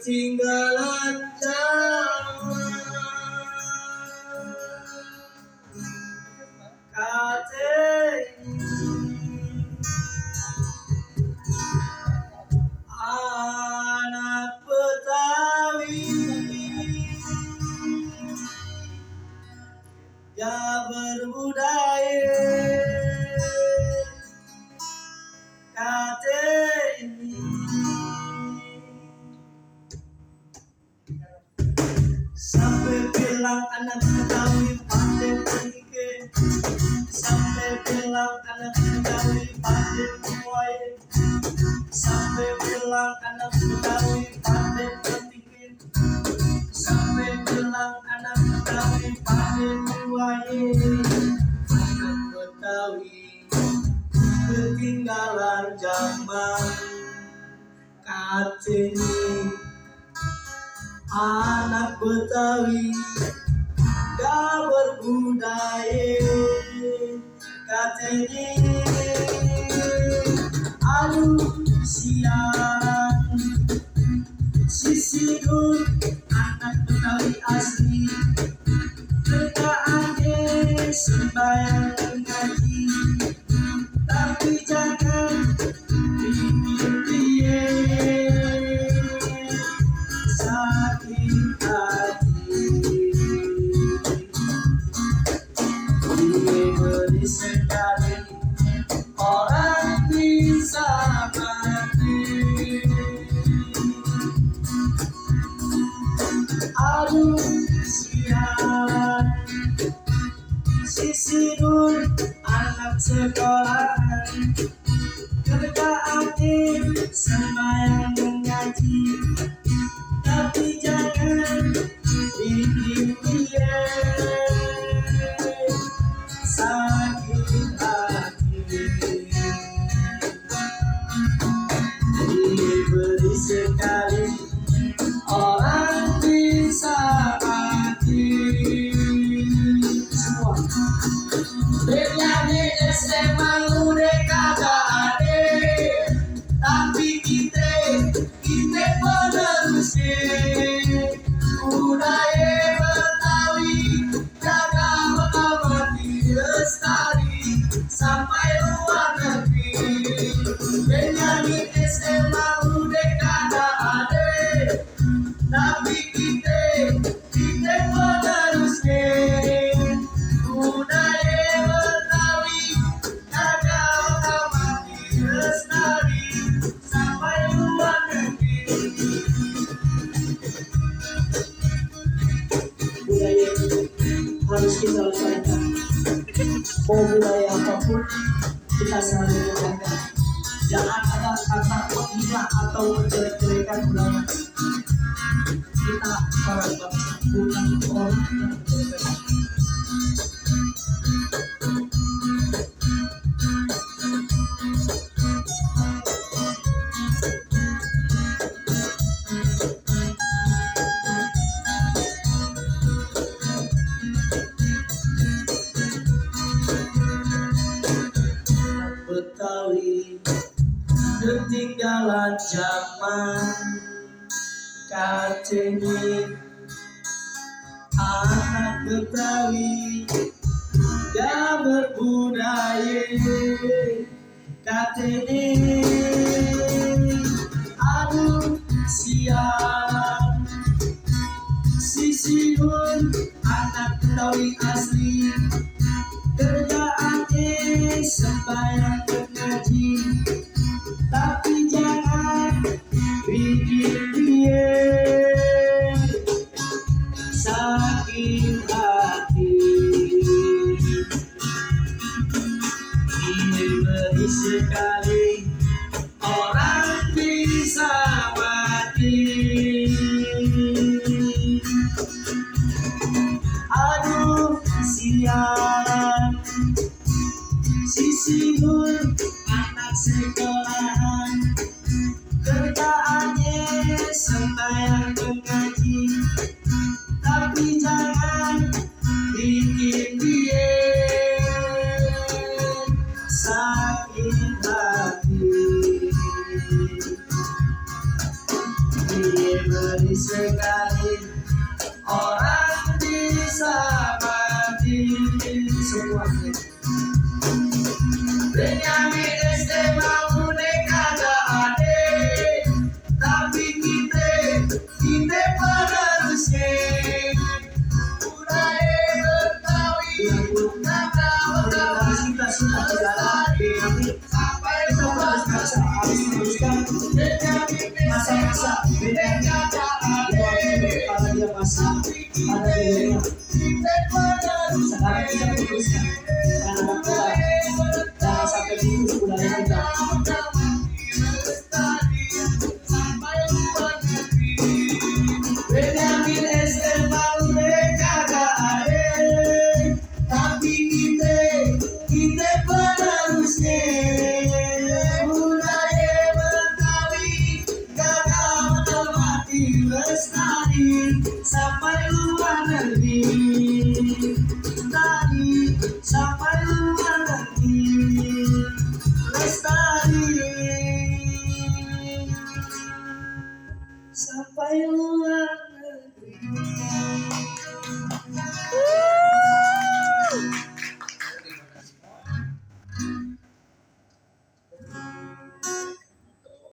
ketinggalan zaman. Anak Betawi ya berbudaya Kateni. Sampai bilang anak Betawi pandai berpikir, sampai bilang anak Betawi pandai bermuai, sampai bilang anak Betawi pandai berpikir, sampai bilang anak Betawi pandai bermuai. Anak Betawi ketinggalan zaman Kateni. Anak Betawi gak berbudaya Kateni. Aduh siang sisi dur anak Betawi asli, kerjaannya sembahyang ngaji, tapi jangan bikin dia sakit hati. Dia beri sekali orang bisa mati. Aduh sialan sisi dur anak sekolahan, kerjaannya sembahyang mengaji, tapi jangan bikin dia sakit hati. Diberi sekali orang bisa mati. Semua bernyanyi SMA udah kagak ada, tapi kita penerusnya budaya Betawi, jaga mengamati lestari sampai luar negeri. Bernyanyi SMA udah kagak ada, tapi kita penerusnya budaya Betawi, jaga mengamati lestari sampai luar negeri. Budaya harus kita lestarikan. Mau budaya apapun kita selalu menjaga. Jangan ada kata menghina atau menjelek-jelekan budaya. Kita orang bangsa, bukan orang yang menjelek-jelekan. Betawi ketinggalan zaman Kateni. Anak Betawi gak berbudaya Kateni. Aduh sialan sisi dur anak Betawi asli, kerjaannya sembahyang mengaji, tapi jangan bikin dia sakit hati. Ini beri sekali orang bisa mati. Aduh sialan sisi dur anak sekolahan, kerjaannya sembahyang mengaji, tapi jangan bikin dia sakit hati. sekali